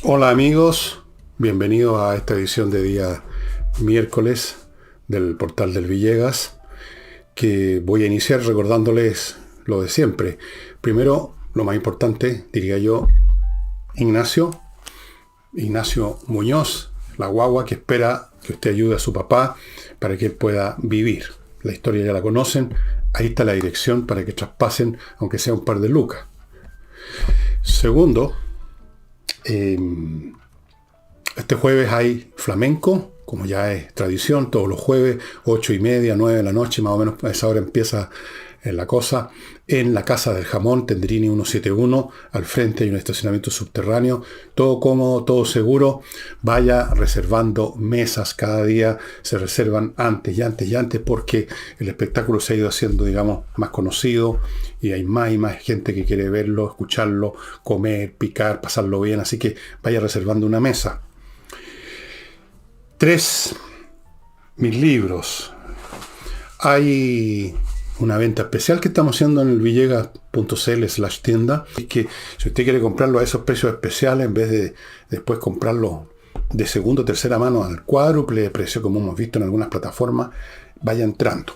Hola amigos, bienvenidos a esta edición de día miércoles del portal del Villegas, que voy a iniciar recordándoles lo de siempre. Primero, lo más importante, diría yo, Ignacio Muñoz, la guagua que espera que usted ayude a su papá para que él pueda vivir. La historia ya la conocen, ahí está la dirección para que traspasen, aunque sea un par de lucas. Segundo, este jueves hay flamenco, como ya es tradición, todos los jueves, 8:30, 9 de la noche, más o menos a esa hora empieza la cosa, en la Casa del Jamón, Tendrini 171, al frente hay un estacionamiento subterráneo, todo cómodo, todo seguro. Vaya reservando mesas, cada día se reservan antes y antes y antes, porque el espectáculo se ha ido haciendo, digamos, más conocido, y hay más y más gente que quiere verlo, escucharlo, comer, picar, pasarlo bien, así que vaya reservando una mesa. 3. Mis libros. Hay una venta especial que estamos haciendo en el villegas.cl/tienda. Es que si usted quiere comprarlo a esos precios especiales, en vez de después comprarlo de segunda o tercera mano al cuádruple de precio, como hemos visto en algunas plataformas, vaya entrando.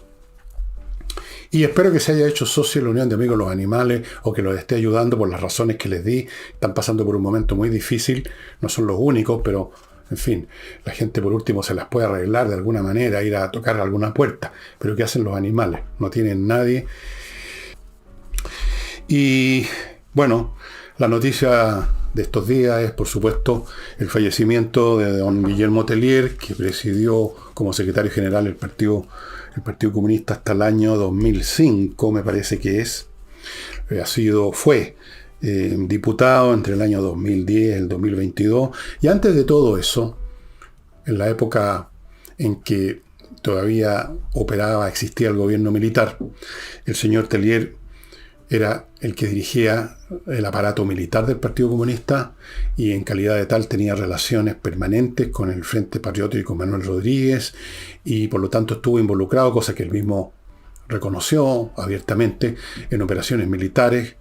Y espero que se haya hecho socio de la Unión de Amigos de los Animales, o que los esté ayudando por las razones que les di. Están pasando por un momento muy difícil, no son los únicos, pero en fin, la gente por último se las puede arreglar de alguna manera, ir a tocar alguna puerta. Pero ¿qué hacen los animales? No tienen nadie. Y bueno, la noticia de estos días es, por supuesto, el fallecimiento de don Guillermo Tellier, que presidió como secretario general el Partido Comunista hasta el año 2005, me parece que es. Fue diputado entre el año 2010 y el 2022, y antes de todo eso, en la época en que todavía existía el gobierno militar, el señor Tellier era el que dirigía el aparato militar del Partido Comunista, y en calidad de tal tenía relaciones permanentes con el Frente Patriótico y con Manuel Rodríguez, y por lo tanto estuvo involucrado, cosa que él mismo reconoció abiertamente, en operaciones militares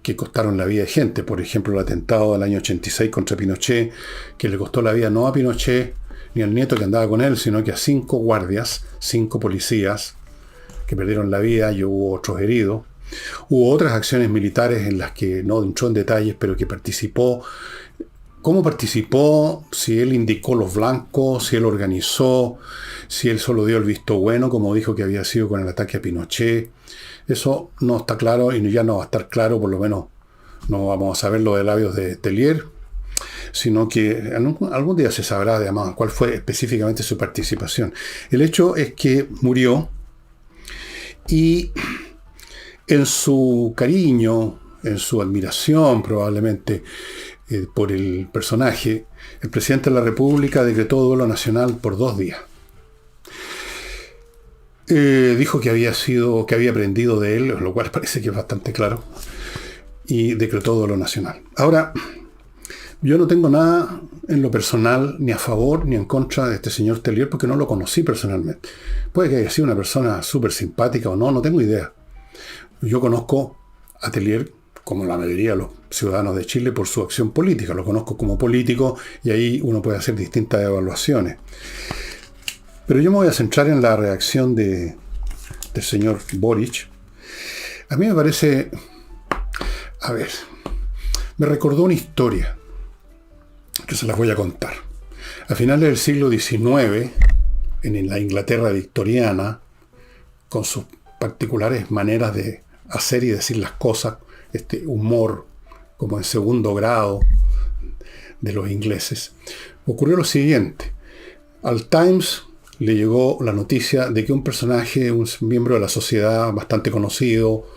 que costaron la vida de gente. Por ejemplo, el atentado del año 86 contra Pinochet, que le costó la vida no a Pinochet ni al nieto que andaba con él, sino que a 5 guardias, 5 policías que perdieron la vida, y hubo otros heridos. Hubo otras acciones militares en las que no entró en detalles, pero que participó. ¿Cómo participó? Si él indicó los blancos, si él organizó, si él solo dio el visto bueno, como dijo que había sido con el ataque a Pinochet. Eso no está claro, y ya no va a estar claro, por lo menos no vamos a saberlo de labios de Tellier, sino que algún día se sabrá, además, cuál fue específicamente su participación. El hecho es que murió, y en su cariño, en su admiración probablemente por el personaje, el presidente de la República decretó duelo nacional por 2 días. Dijo que había aprendido de él, lo cual parece que es bastante claro, y decretó duelo nacional. Ahora, yo no tengo nada en lo personal, ni a favor ni en contra de este señor Tellier, porque no lo conocí personalmente. Puede que haya sido una persona súper simpática o no tengo idea. Yo conozco a Tellier, como la mayoría de los ciudadanos de Chile, por su acción política. Lo conozco como político, y ahí uno puede hacer distintas evaluaciones. Pero yo me voy a centrar en la reacción del señor Boric. A mí me parece... me recordó una historia que se las voy a contar. A finales del siglo XIX, en la Inglaterra victoriana, con sus particulares maneras de hacer y decir las cosas, este humor como en segundo grado de los ingleses, ocurrió lo siguiente. Al Times le llegó la noticia de que un personaje, un miembro de la sociedad bastante conocido,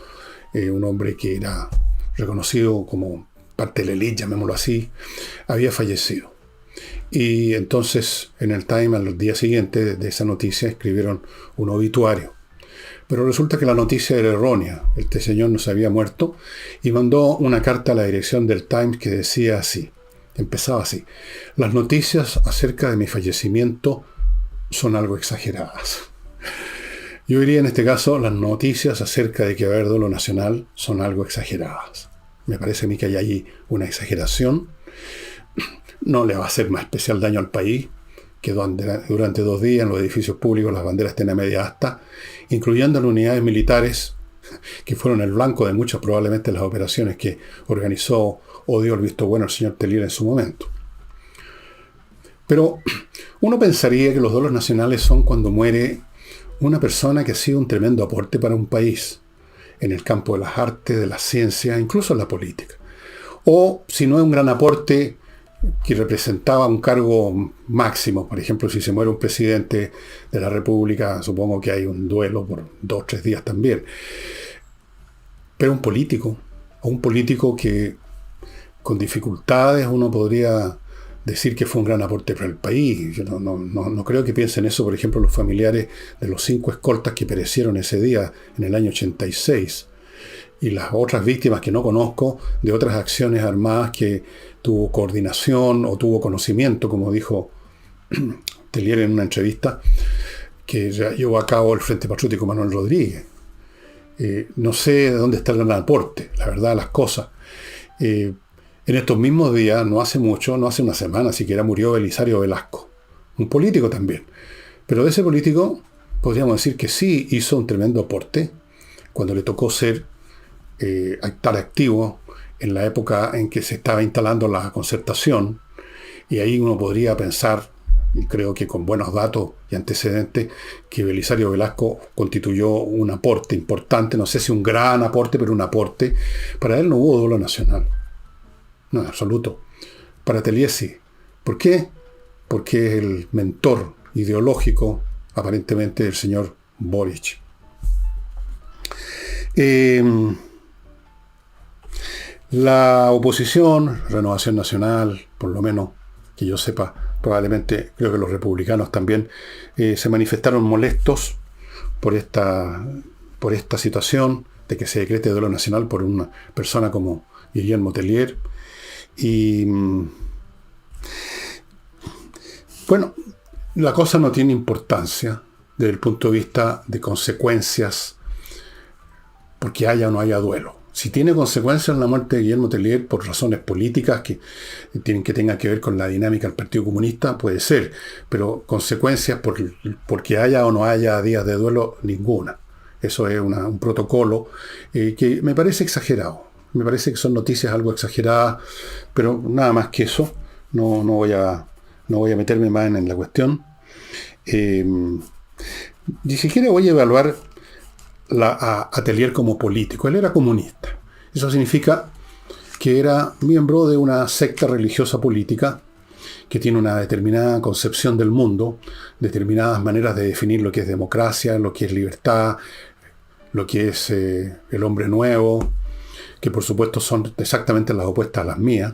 un hombre que era reconocido como parte de la élite, llamémoslo así, había fallecido. Y entonces en el Times, al día siguiente de esa noticia, escribieron un obituario. Pero resulta que la noticia era errónea. Este señor no se había muerto, y mandó una carta a la dirección del Times que decía así, empezaba así: las noticias acerca de mi fallecimiento son algo exageradas. Yo diría en este caso, las noticias acerca de que va a haber duelo nacional son algo exageradas. Me parece a mí que hay allí una exageración. no le va a hacer más especial daño al país que durante 2 días en los edificios públicos las banderas estén a media asta, incluyendo las unidades militares que fueron el blanco de muchas probablemente las operaciones que organizó o dio el visto bueno el señor Tellier en su momento. Pero uno pensaría que los duelos nacionales son cuando muere una persona que ha sido un tremendo aporte para un país, en el campo de las artes, de la ciencia, incluso en la política. O si no es un gran aporte que representaba un cargo máximo, por ejemplo, si se muere un presidente de la República, supongo que hay un duelo por 2 o 3 días también. Pero un político, o un político que con dificultades uno podría decir que fue un gran aporte para el país. Yo no creo que piensen eso, por ejemplo, los familiares de los 5 escoltas que perecieron ese día en el año 86. Y las otras víctimas que no conozco de otras acciones armadas que tuvo coordinación o tuvo conocimiento, como dijo Tellier en una entrevista, que ya llevó a cabo el Frente Patriótico Manuel Rodríguez. No sé de dónde está el gran aporte, la verdad de las cosas. En estos mismos días, no hace mucho, no hace una semana siquiera, murió Belisario Velasco, un político también. Pero de ese político podríamos decir que sí hizo un tremendo aporte cuando le tocó estar activo en la época en que se estaba instalando la Concertación, y ahí uno podría pensar, y creo que con buenos datos y antecedentes, que Belisario Velasco constituyó un aporte importante, no sé si un gran aporte, pero un aporte. Para él no hubo duelo nacional. No, en absoluto. Para Tellier sí. ¿Por qué? Porque es el mentor ideológico, aparentemente, del señor Boric. La oposición, Renovación Nacional, por lo menos que yo sepa, probablemente creo que los republicanos también, se manifestaron molestos por esta situación de que se decrete duelo nacional por una persona como Guillermo Tellier. Y bueno, la cosa no tiene importancia desde el punto de vista de consecuencias porque haya o no haya duelo. Si tiene consecuencias la muerte de Guillermo Tellier por razones políticas que tengan que ver con la dinámica del Partido Comunista, puede ser, pero consecuencias porque haya o no haya días de duelo, ninguna. Eso es un protocolo que me parece exagerado. Me parece que son noticias algo exageradas, pero nada más que eso. No voy a meterme más en la cuestión. Ni siquiera voy a evaluar a Tellier como político. Él era comunista. Eso significa que era miembro de una secta religiosa política que tiene una determinada concepción del mundo, determinadas maneras de definir lo que es democracia, lo que es libertad, lo que es el hombre nuevo, que por supuesto son exactamente las opuestas a las mías.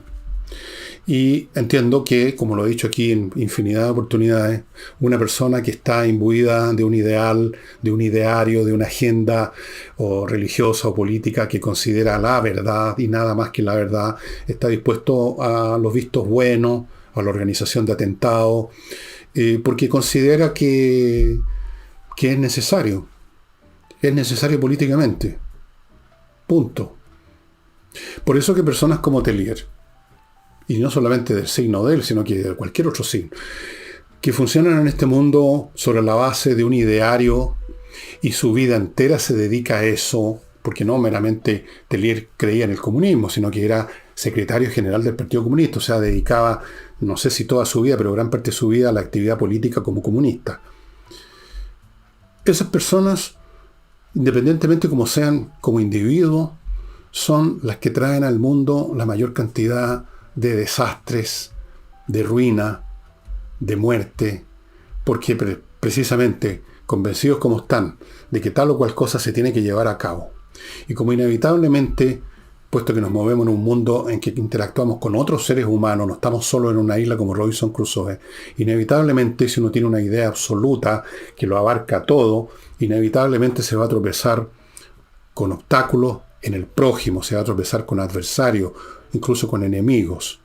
Y entiendo que, como lo he dicho aquí en infinidad de oportunidades, una persona que está imbuida de un ideal, de un ideario, de una agenda o religiosa o política que considera la verdad y nada más que la verdad, está dispuesto a los vistos buenos, a la organización de atentados, porque considera que es necesario políticamente. Punto. Por eso que personas como Tellier, y no solamente del signo de él, sino que de cualquier otro signo, que funcionan en este mundo sobre la base de un ideario y su vida entera se dedica a eso, porque no meramente Tellier creía en el comunismo, sino que era secretario general del Partido Comunista, o sea, dedicaba, no sé si toda su vida, pero gran parte de su vida a la actividad política como comunista. Esas personas, independientemente como sean como individuos, son las que traen al mundo la mayor cantidad de desastres, de ruina, de muerte, porque precisamente convencidos como están de que tal o cual cosa se tiene que llevar a cabo. Y como inevitablemente, puesto que nos movemos en un mundo en que interactuamos con otros seres humanos, no estamos solo en una isla como Robinson Crusoe, inevitablemente si uno tiene una idea absoluta que lo abarca todo, inevitablemente se va a tropezar con obstáculos en el prójimo, se va a tropezar con adversarios, incluso con enemigos.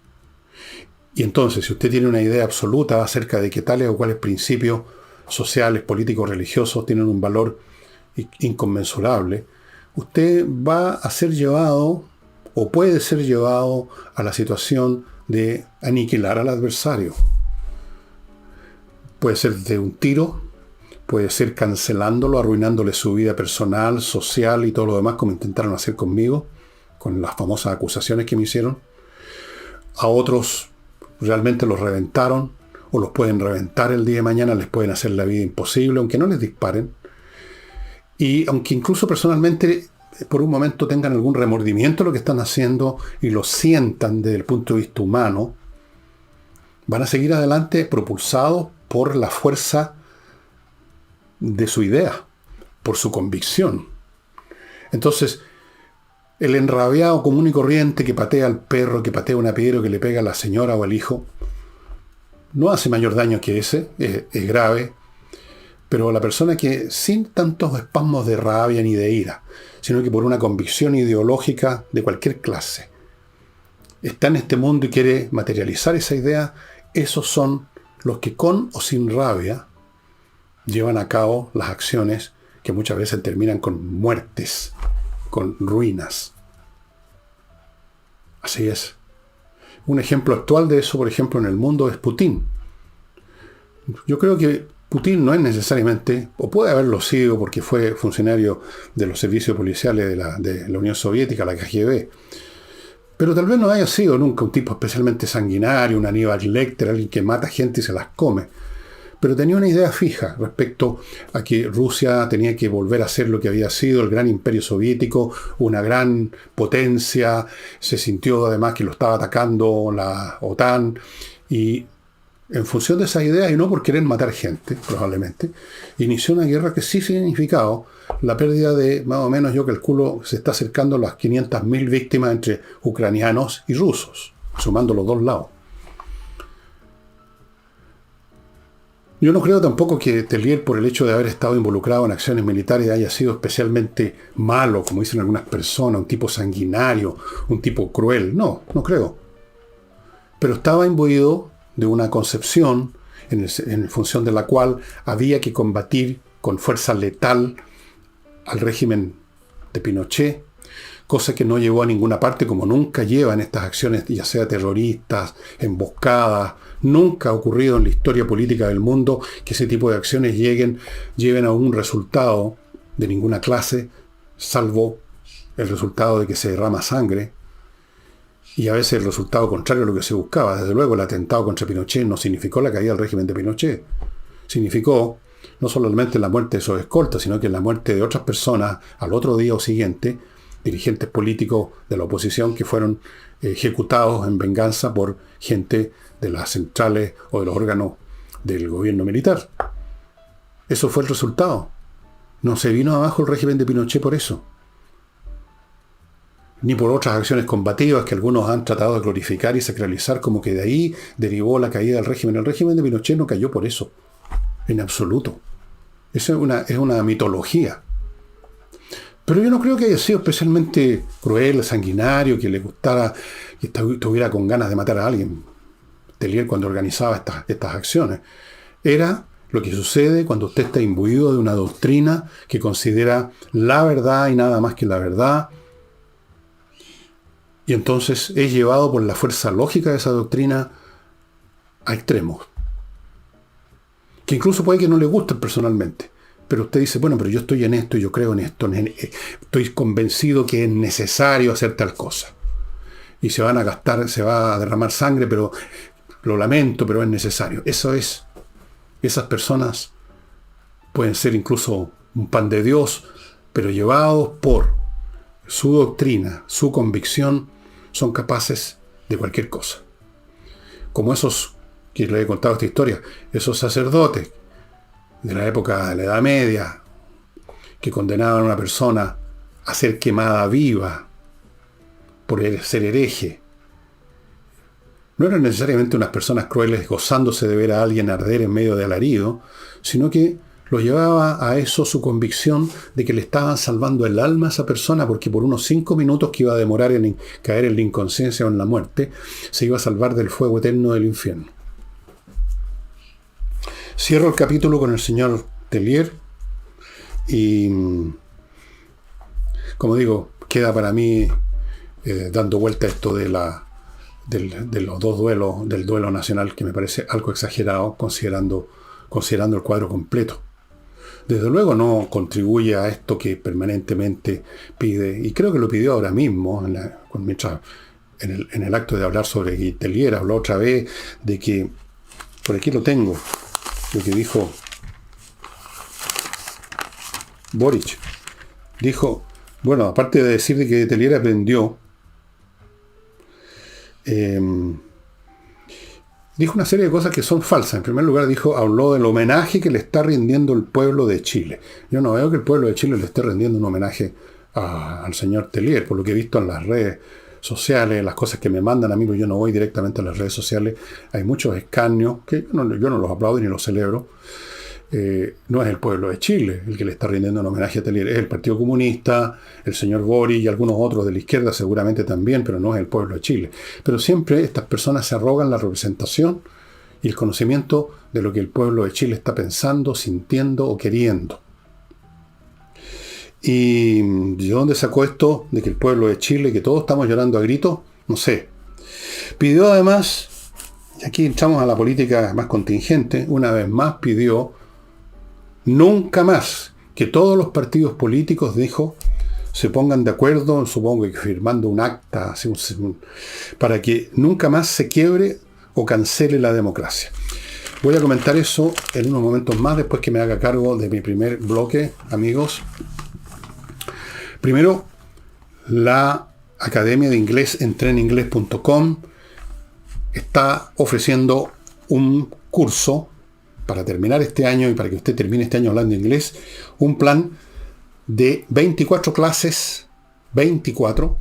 Y entonces, si usted tiene una idea absoluta acerca de que tales o cuales principios sociales, políticos, religiosos tienen un valor inconmensurable, usted va a ser llevado, o puede ser llevado, a la situación de aniquilar al adversario. Puede ser de un tiro, puede ser cancelándolo, arruinándole su vida personal, social y todo lo demás, como intentaron hacer conmigo, con las famosas acusaciones que me hicieron. A otros realmente los reventaron, o los pueden reventar el día de mañana, les pueden hacer la vida imposible, aunque no les disparen. Y aunque incluso personalmente por un momento tengan algún remordimiento de lo que están haciendo y lo sientan desde el punto de vista humano, van a seguir adelante propulsados por la fuerza de su idea, por su convicción. Entonces, el enrabiado común y corriente que patea al perro, que patea una piedra, que le pega a la señora o al hijo, no hace mayor daño que ese, es grave, pero la persona que sin tantos espasmos de rabia ni de ira, sino que por una convicción ideológica de cualquier clase, está en este mundo y quiere materializar esa idea, esos son los que con o sin rabia llevan a cabo las acciones que muchas veces terminan con muertes, con ruinas. Así es. Un ejemplo actual de eso, por ejemplo, en el mundo es Putin. Yo creo que Putin no es necesariamente, o puede haberlo sido porque fue funcionario de los servicios policiales de la Unión Soviética, la KGB, pero tal vez no haya sido nunca un tipo especialmente sanguinario, un Aníbal Lecter, alguien que mata gente y se las come. Pero tenía una idea fija respecto a que Rusia tenía que volver a ser lo que había sido el gran imperio soviético, una gran potencia. Se sintió además que lo estaba atacando la OTAN, y en función de esa idea, y no por querer matar gente, probablemente, inició una guerra que sí significaba la pérdida de, más o menos, yo calculo, se está acercando a las 500.000 víctimas entre ucranianos y rusos, sumando los dos lados. Yo no creo tampoco que Tellier, por el hecho de haber estado involucrado en acciones militares, haya sido especialmente malo, como dicen algunas personas, un tipo sanguinario, un tipo cruel. No creo. Pero estaba imbuido de una concepción en función de la cual había que combatir con fuerza letal al régimen de Pinochet, cosa que no llevó a ninguna parte, como nunca llevan estas acciones, ya sea terroristas, emboscadas. Nunca ha ocurrido en la historia política del mundo que ese tipo de acciones lleven a un resultado de ninguna clase, salvo el resultado de que se derrama sangre, y a veces el resultado contrario a lo que se buscaba. Desde luego, el atentado contra Pinochet no significó la caída del régimen de Pinochet. Significó no solamente la muerte de sus escoltas, sino que la muerte de otras personas al otro día o siguiente, dirigentes políticos de la oposición que fueron ejecutados en venganza por gente de las centrales o de los órganos del gobierno militar. Eso fue el resultado. No se vino abajo el régimen de Pinochet por eso, ni por otras acciones combativas que algunos han tratado de glorificar y sacralizar, como que de ahí derivó la caída del régimen. El régimen de Pinochet no cayó por eso, en absoluto. Eso es una mitología. Pero yo no creo que haya sido especialmente cruel, sanguinario, que le gustara, que estuviera con ganas de matar a alguien. Tellier, cuando organizaba estas acciones, era lo que sucede cuando usted está imbuido de una doctrina que considera la verdad y nada más que la verdad, y entonces es llevado por la fuerza lógica de esa doctrina a extremos, que incluso puede que no le gusten personalmente, pero usted dice, bueno, pero yo estoy en esto, yo creo en esto, estoy convencido que es necesario hacer tal cosa, y se va a derramar sangre, pero lo lamento, pero es necesario. Esas personas pueden ser incluso un pan de Dios, pero llevados por su doctrina, su convicción, son capaces de cualquier cosa. Como esos, que les he contado esta historia, esos sacerdotes de la época de la Edad Media, que condenaban a una persona a ser quemada viva por ser hereje. No eran necesariamente unas personas crueles gozándose de ver a alguien arder en medio de alarido, sino que lo llevaba a eso su convicción de que le estaban salvando el alma a esa persona, porque por unos 5 minutos que iba a demorar en caer en la inconsciencia o en la muerte, se iba a salvar del fuego eterno del infierno. Cierro el capítulo con el señor Tellier y, como digo, queda para mí dando vuelta esto de de los dos duelos, del duelo nacional, que me parece algo exagerado considerando el cuadro completo. Desde luego no contribuye a esto que permanentemente pide, y creo que lo pidió ahora mismo, mientras en el acto de hablar sobre Guitelier, habló otra vez de que, por aquí lo tengo, lo que dijo Boric. Dijo, bueno, aparte de decir de que Guitelier aprendió, dijo una serie de cosas que son falsas. En primer lugar, habló del homenaje que le está rindiendo el pueblo de Chile. Yo no veo que el pueblo de Chile le esté rindiendo un homenaje al señor Tellier, por lo que he visto en las redes sociales, las cosas que me mandan a mí, porque yo no voy directamente a las redes sociales. Hay muchos escarnios que yo no los aplaudo ni los celebro. No es el pueblo de Chile el que le está rindiendo un homenaje a Tellier, es el Partido Comunista, el señor Boric y algunos otros de la izquierda seguramente también, pero no es el pueblo de Chile. Pero siempre estas personas se arrogan la representación y el conocimiento de lo que el pueblo de Chile está pensando, sintiendo o queriendo. ¿Y de dónde sacó esto de que el pueblo de Chile, que todos estamos llorando a gritos? No sé. Pidió además, y aquí entramos a la política más contingente, una vez más pidió nunca más que todos los partidos políticos, dijo, se pongan de acuerdo, supongo que firmando un acta, para que nunca más se quiebre o cancele la democracia. Voy a comentar eso en unos momentos más, después que me haga cargo de mi primer bloque, amigos. Primero, la Academia de Inglés, entreninglés.com, está ofreciendo un curso para terminar este año y para que usted termine este año hablando inglés, un plan de 24 clases, 24,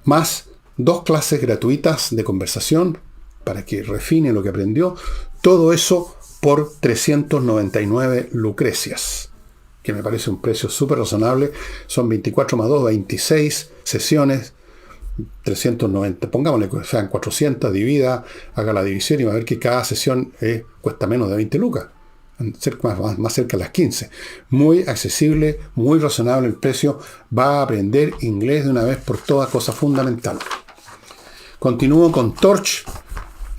más 2 clases gratuitas de conversación para que refine lo que aprendió. Todo eso por 399 lucrecias, que me parece un precio súper razonable. Son 24 más 2, 26 sesiones, 390, pongámosle que sean 400, divida, haga la división y va a ver que cada sesión cuesta menos de 20 lucas, más cerca de las 15. Muy accesible, muy razonable el precio. Va a aprender inglés de una vez por todas, cosa fundamental. Continúo con Torch.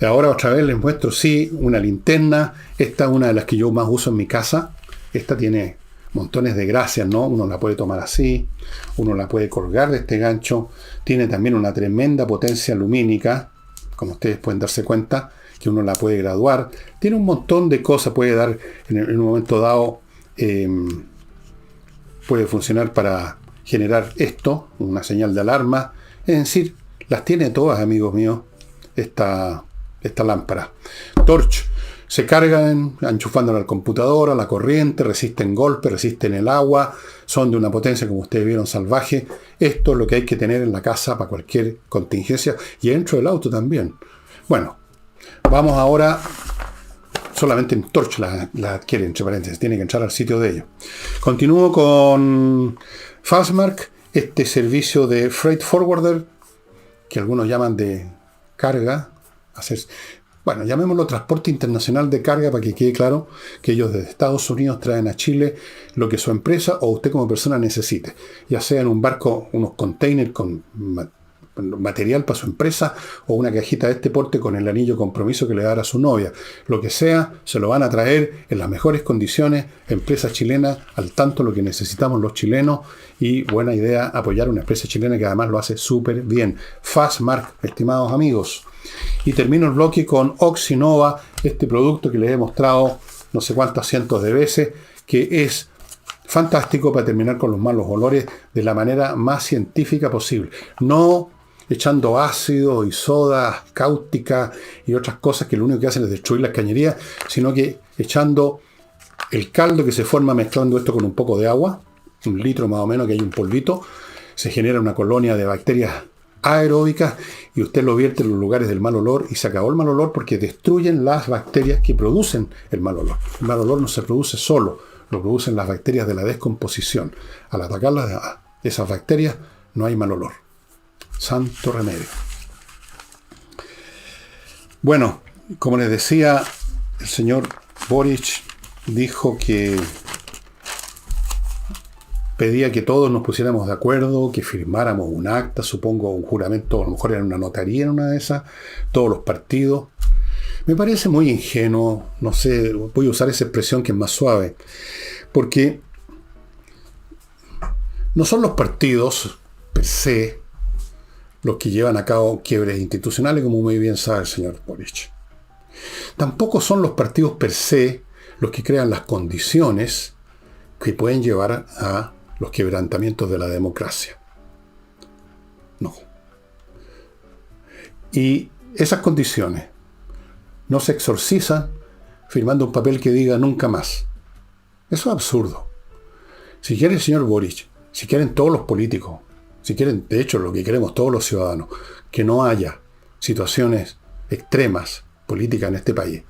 Ahora otra vez les muestro, una linterna. Esta es una de las que yo más uso en mi casa. Esta tiene montones de gracias, ¿no? Uno la puede tomar así, uno la puede colgar de este gancho. Tiene también una tremenda potencia lumínica, como ustedes pueden darse cuenta, que uno la puede graduar. Tiene un montón de cosas, puede dar, en un momento dado, puede funcionar para generar esto, una señal de alarma. Es decir, las tiene todas, amigos míos, esta lámpara. Torch. Se cargan enchufándola al computador, a la corriente, resisten golpes, resisten el agua, son de una potencia, como ustedes vieron, salvaje. Esto es lo que hay que tener en la casa para cualquier contingencia y dentro del auto también. Bueno, vamos ahora, solamente en Torch la adquiere, entre paréntesis, tiene que entrar al sitio de ellos. Continúo con Fastmark, este servicio de freight forwarder, que algunos llaman de carga, bueno, llamémoslo transporte internacional de carga, para que quede claro que ellos desde Estados Unidos traen a Chile lo que su empresa o usted como persona necesite, ya sea en un barco, unos containers con material para su empresa o una cajita de este porte con el anillo compromiso que le dará a su novia. Lo que sea, se lo van a traer en las mejores condiciones, empresa chilena, al tanto lo que necesitamos los chilenos, y buena idea apoyar una empresa chilena que además lo hace súper bien. Fastmark, estimados amigos. Y termino el bloque con Oxinova, este producto que les he mostrado no sé cuántas cientos de veces, que es fantástico para terminar con los malos olores de la manera más científica posible. No echando ácido y soda cáustica y otras cosas que lo único que hacen es destruir las cañerías, sino que echando el caldo que se forma mezclando esto con un poco de agua, 1 litro más o menos, que hay un polvito, se genera una colonia de bacterias aeróbicas y usted lo vierte en los lugares del mal olor y se acabó el mal olor, porque destruyen las bacterias que producen el mal olor. El mal olor no se produce solo, lo producen las bacterias de la descomposición. Al atacar esas bacterias no hay mal olor. Santo remedio. Bueno, como les decía, el señor Boric dijo que pedía que todos nos pusiéramos de acuerdo, que firmáramos un acta, supongo un juramento, a lo mejor era una notaría en una de esas, todos los partidos. Me parece muy ingenuo, no sé, voy a usar esa expresión que es más suave, porque no son los partidos per se los que llevan a cabo quiebres institucionales, como muy bien sabe el señor Boric. Tampoco son los partidos per se los que crean las condiciones que pueden llevar a los quebrantamientos de la democracia. No. Y esas condiciones no se exorcizan firmando un papel que diga nunca más. Eso es absurdo. Si quiere el señor Boric, si quieren todos los políticos, si quieren, de hecho, lo que queremos todos los ciudadanos, que no haya situaciones extremas políticas en este país,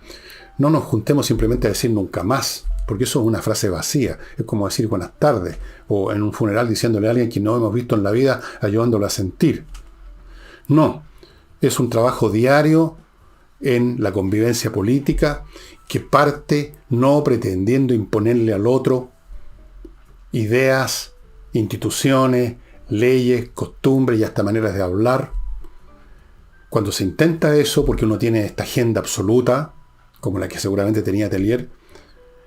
no nos juntemos simplemente a decir nunca más, porque eso es una frase vacía. Es como decir buenas tardes, o en un funeral diciéndole a alguien que no hemos visto en la vida, ayudándolo a sentir. No, es un trabajo diario en la convivencia política que parte no pretendiendo imponerle al otro ideas, instituciones, leyes, costumbres y hasta maneras de hablar. Cuando se intenta eso, porque uno tiene esta agenda absoluta, como la que seguramente tenía Tellier,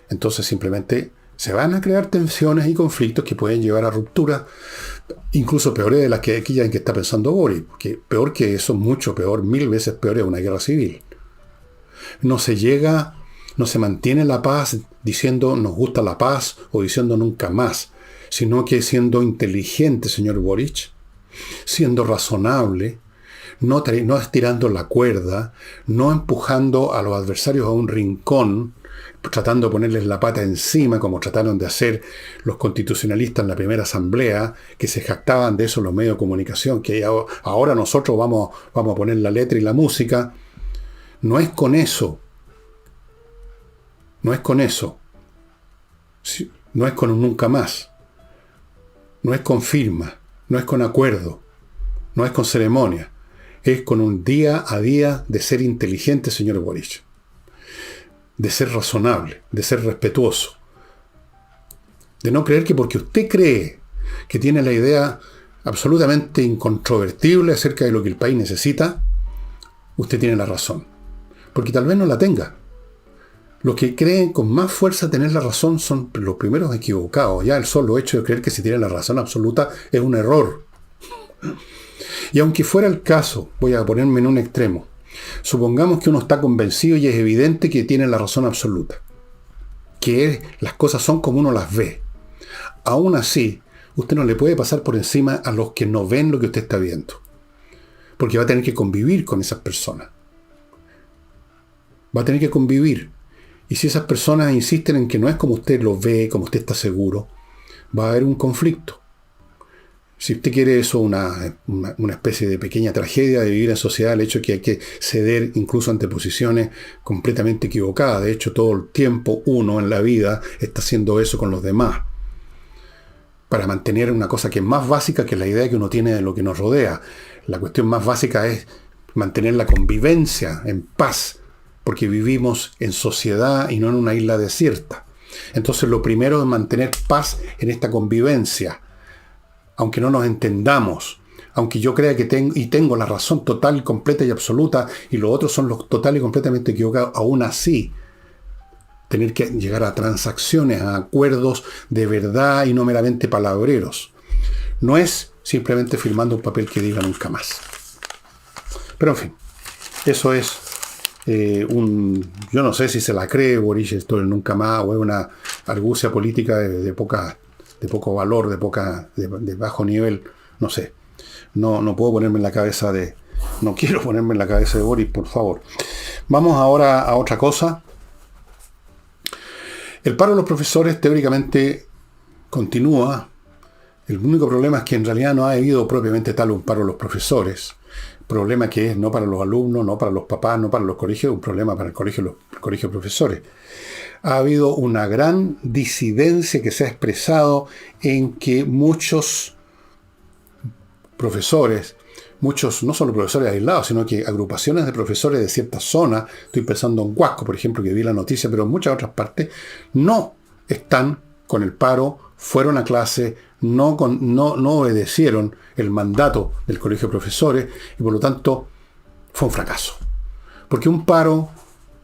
entonces simplemente se van a crear tensiones y conflictos que pueden llevar a rupturas, incluso peores de las que aquella en que está pensando Boric, porque peor que eso, mucho peor, 1000 veces peor, es una guerra civil. No se mantiene la paz diciendo nos gusta la paz o diciendo nunca más, sino que siendo inteligente, señor Boric, siendo razonable, no estirando la cuerda, no empujando a los adversarios a un rincón, tratando de ponerles la pata encima, como trataron de hacer los constitucionalistas en la primera asamblea, que se jactaban de eso en los medios de comunicación, que ahora nosotros vamos a poner la letra y la música. No es con eso. No es con eso. No es con un nunca más. No es con firma. No es con acuerdo. No es con ceremonia. Es con un día a día de ser inteligente, señor Boric. De ser razonable, de ser respetuoso. De no creer que porque usted cree que tiene la idea absolutamente incontrovertible acerca de lo que el país necesita, usted tiene la razón. Porque tal vez no la tenga. Los que creen con más fuerza tener la razón son los primeros equivocados. Ya el solo hecho de creer que si tienen la razón absoluta es un error. Y aunque fuera el caso, voy a ponerme en un extremo, supongamos que uno está convencido y es evidente que tiene la razón absoluta, que las cosas son como uno las ve. Aún así, usted no le puede pasar por encima a los que no ven lo que usted está viendo, porque va a tener que convivir con esas personas. Va a tener que convivir. Y si esas personas insisten en que no es como usted lo ve, como usted está seguro, va a haber un conflicto. Si usted quiere eso, una especie de pequeña tragedia de vivir en sociedad, el hecho de que hay que ceder incluso ante posiciones completamente equivocadas. De hecho, todo el tiempo uno en la vida está haciendo eso con los demás, para mantener una cosa que es más básica que la idea que uno tiene de lo que nos rodea. La cuestión más básica es mantener la convivencia en paz, porque vivimos en sociedad y no en una isla desierta. Entonces lo primero es mantener paz en esta convivencia, aunque no nos entendamos, aunque yo crea que tengo la razón total, completa y absoluta, y los otros son los total y completamente equivocados, aún así, tener que llegar a transacciones, a acuerdos de verdad y no meramente palabreros. No es simplemente firmando un papel que diga nunca más. Pero en fin, eso es yo no sé si se la cree Boric esto del nunca más, o es una argucia política de poco valor, de bajo nivel, no sé. No puedo ponerme en la cabeza no quiero ponerme en la cabeza de Boric, por favor. Vamos ahora a otra cosa. El paro de los profesores teóricamente continúa. El único problema es que en realidad no ha habido propiamente tal un paro de los profesores. Problema que es no para los alumnos, no para los papás, no para los colegios, un problema para el colegio de profesores. Ha habido una gran disidencia que se ha expresado en que muchos profesores, no solo profesores aislados, sino que agrupaciones de profesores de ciertas zonas, estoy pensando en Huasco, por ejemplo, que vi la noticia, pero en muchas otras partes, no están con el paro fueron a clase, no obedecieron el mandato del colegio de profesores y por lo tanto fue un fracaso. Porque un paro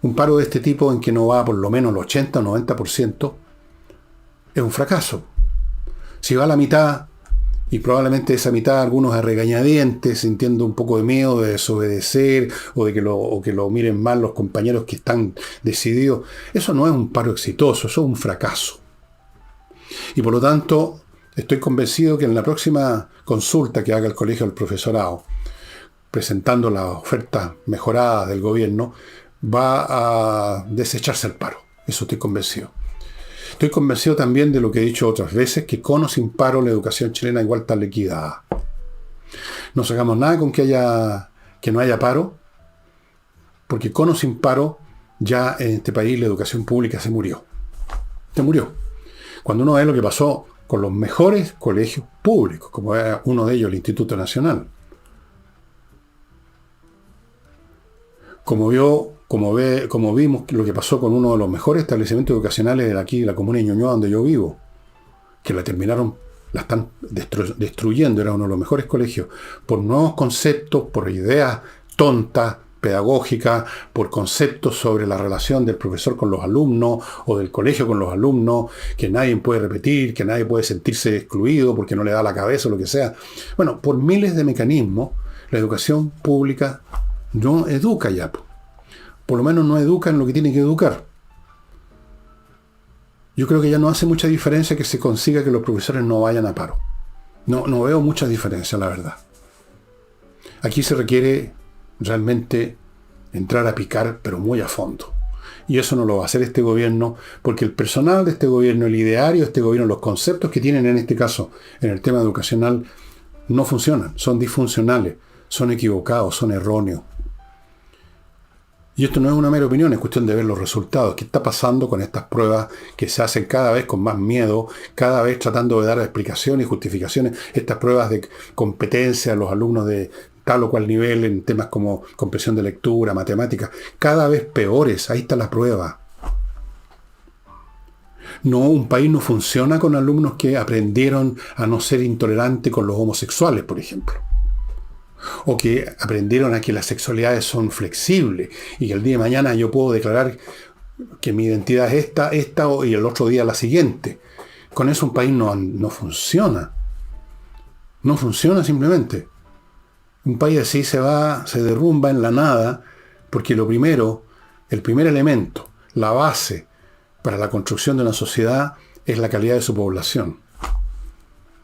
de este tipo en que no va por lo menos el 80 o 90% es un fracaso. Si va a la mitad, y probablemente esa mitad algunos a regañadientes, sintiendo un poco de miedo de desobedecer o de que lo miren mal los compañeros que están decididos, eso no es un paro exitoso, eso es un fracaso. Y por lo tanto, estoy convencido que en la próxima consulta que haga el colegio del profesorado, presentando las ofertas mejoradas del gobierno, va a desecharse el paro. Eso estoy convencido. Estoy convencido también de lo que he dicho otras veces, que con o sin paro la educación chilena igual está liquidada. No sacamos nada con que no haya paro, porque con o sin paro ya en este país la educación pública se murió. Se murió. Cuando uno ve lo que pasó con los mejores colegios públicos, como era uno de ellos el Instituto Nacional, como vimos lo que pasó con uno de los mejores establecimientos educacionales de aquí, de la comuna de Ñuñoa, donde yo vivo, que la están destruyendo, era uno de los mejores colegios, por nuevos conceptos, por ideas tontas, pedagógicas, por conceptos sobre la relación del profesor con los alumnos o del colegio con los alumnos, que nadie puede repetir, que nadie puede sentirse excluido porque no le da la cabeza o lo que sea. Bueno, por miles de mecanismos, la educación pública no educa ya. Por lo menos no educa en lo que tiene que educar. Yo creo que ya no hace mucha diferencia que se consiga que los profesores no vayan a paro. No veo mucha diferencia, la verdad. Aquí se requiere realmente entrar a picar, pero muy a fondo. Y eso no lo va a hacer este gobierno, porque el personal de este gobierno, el ideario de este gobierno, los conceptos que tienen en este caso, en el tema educacional, no funcionan, son disfuncionales, son equivocados, son erróneos. Y esto no es una mera opinión, es cuestión de ver los resultados. ¿Qué está pasando con estas pruebas que se hacen cada vez con más miedo, cada vez tratando de dar explicaciones y justificaciones? Estas pruebas de competencia a los alumnos de tal o cual nivel en temas como comprensión de lectura, matemáticas, cada vez peores. Ahí está la prueba. No, un país no funciona con alumnos que aprendieron a no ser intolerantes con los homosexuales, por ejemplo. O que aprendieron a que las sexualidades son flexibles y que el día de mañana yo puedo declarar que mi identidad es esta y el otro día la siguiente. Con eso un país no funciona. No funciona simplemente. Un país así se derrumba en la nada porque el primer elemento, la base para la construcción de una sociedad es la calidad de su población.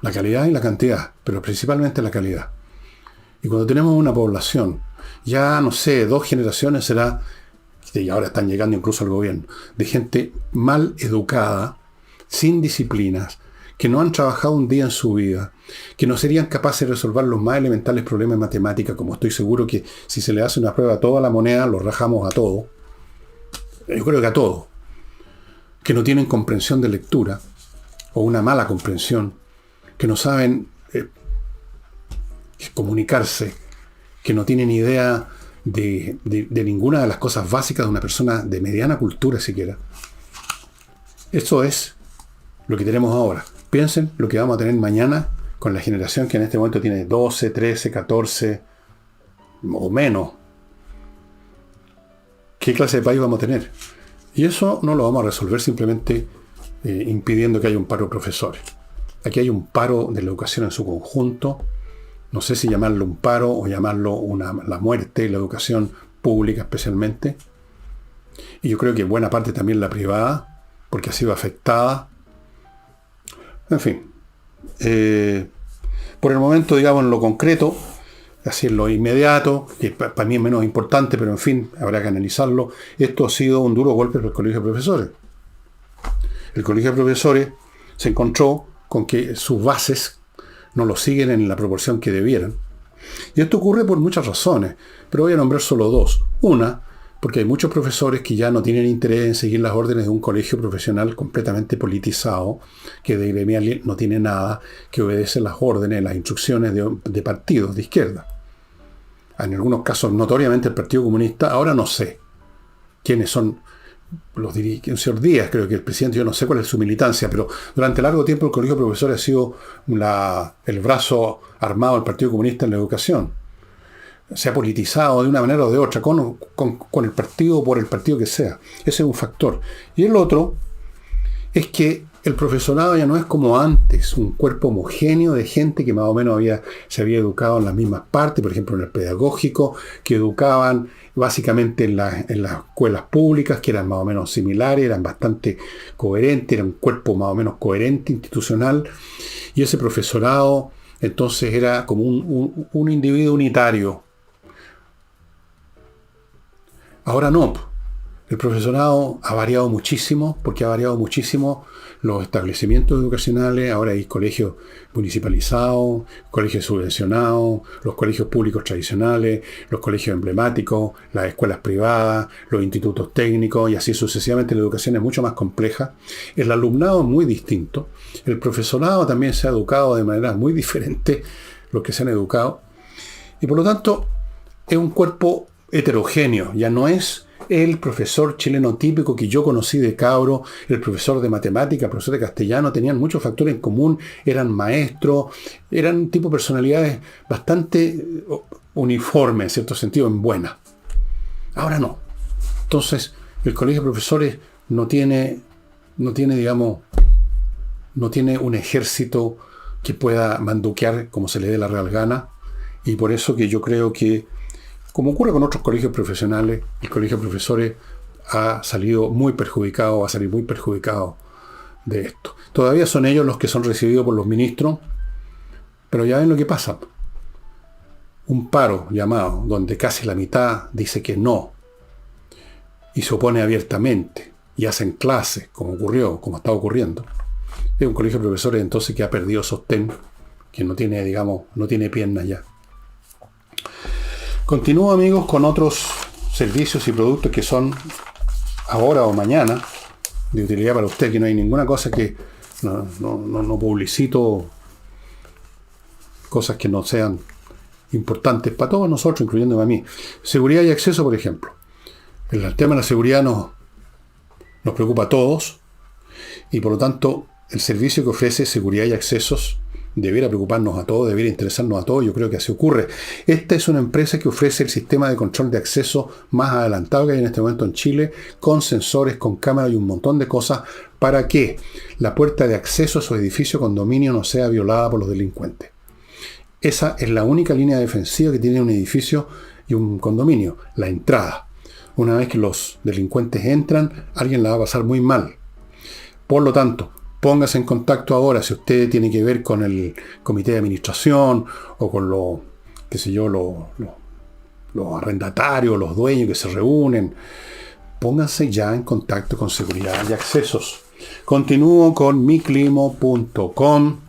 La calidad y la cantidad, pero principalmente la calidad. Y cuando tenemos una población, ya no sé, 2 generaciones será, y ahora están llegando incluso al gobierno, de gente mal educada, sin disciplinas, que no han trabajado un día en su vida, que no serían capaces de resolver los más elementales problemas de matemática, como estoy seguro que si se le hace una prueba a toda la moneda, lo rajamos a todo. Yo creo que a todo. Que no tienen comprensión de lectura, o una mala comprensión, que no saben comunicarse, que no tienen idea de ninguna de las cosas básicas de una persona de mediana cultura siquiera. Eso es lo que tenemos ahora. Piensen lo que vamos a tener mañana con la generación que en este momento tiene 12, 13, 14 o menos. ¿Qué clase de país vamos a tener? Y eso no lo vamos a resolver simplemente impidiendo que haya un paro de profesores. Aquí hay un paro de la educación en su conjunto. No sé si llamarlo un paro o llamarlo la muerte de la educación pública especialmente. Y yo creo que buena parte también la privada, porque ha sido afectada. En fin. Por el momento, digamos, en lo concreto, así en lo inmediato, que para mí es menos importante, pero en fin, habrá que analizarlo. Esto ha sido un duro golpe para el colegio de profesores. El colegio de profesores se encontró con que sus bases no lo siguen en la proporción que debieran. Y esto ocurre por muchas razones, pero voy a nombrar solo 2. Una, porque hay muchos profesores que ya no tienen interés en seguir las órdenes de un colegio profesional completamente politizado, que de gremial no tiene nada, que obedece las órdenes, las instrucciones de partidos de izquierda. En algunos casos, notoriamente el Partido Comunista, ahora no sé quiénes son, el señor Díaz, creo que el presidente, yo no sé cuál es su militancia, pero durante largo tiempo el Colegio de Profesores ha sido el brazo armado del Partido Comunista en la educación. Se ha politizado de una manera o de otra, con el partido o por el partido que sea. Ese es un factor. Y el otro es que el profesorado ya no es como antes, un cuerpo homogéneo de gente que más o menos se había educado en las mismas partes, por ejemplo en el pedagógico, que educaban básicamente en las escuelas públicas, que eran más o menos similares, eran bastante coherentes, era un cuerpo más o menos coherente, institucional, y ese profesorado entonces era como un individuo unitario. Ahora no. El profesorado ha variado muchísimo, porque ha variado muchísimo los establecimientos educacionales. Ahora hay colegios municipalizados, colegios subvencionados, los colegios públicos tradicionales, los colegios emblemáticos, las escuelas privadas, los institutos técnicos, y así sucesivamente. La educación es mucho más compleja. El alumnado es muy distinto. El profesorado también se ha educado de manera muy diferente, los que se han educado. Y por lo tanto, es un cuerpo heterogéneo. Ya no es el profesor chileno típico que yo conocí de cabro, el profesor de matemática, el profesor de castellano, tenían muchos factores en común, eran maestros, eran un tipo de personalidades bastante uniformes, en cierto sentido, en buena. Ahora no. Entonces, el colegio de profesores no tiene un ejército que pueda manduquear como se le dé la real gana, y por eso que yo creo que, como ocurre con otros colegios profesionales, el colegio de profesores ha salido muy perjudicado, va a salir muy perjudicado de esto. Todavía son ellos los que son recibidos por los ministros, pero ya ven lo que pasa. Un paro llamado, donde casi la mitad dice que no, y se opone abiertamente, y hacen clases, como está ocurriendo. Es un colegio de profesores entonces que ha perdido sostén, que no tiene piernas ya. Continúo, amigos, con otros servicios y productos que son ahora o mañana de utilidad para usted, que no hay ninguna cosa que no publicito, cosas que no sean importantes para todos nosotros, incluyéndome a mí. Seguridad y acceso, por ejemplo. El tema de la seguridad nos preocupa a todos, y por lo tanto el servicio que ofrece seguridad y accesos debiera preocuparnos a todos, debiera interesarnos a todos. Yo creo que así ocurre. Esta es una empresa que ofrece el sistema de control de acceso más adelantado que hay en este momento en Chile, con sensores, con cámaras y un montón de cosas, para que la puerta de acceso a su edificio o condominio no sea violada por los delincuentes. Esa es la única línea defensiva que tiene un edificio y un condominio, la entrada. Una vez que los delincuentes entran, alguien la va a pasar muy mal. Por lo tanto, póngase en contacto ahora si usted tiene que ver con el comité de administración o con los arrendatarios, los dueños que se reúnen. Póngase ya en contacto con seguridad y accesos. Continúo con miclimo.com,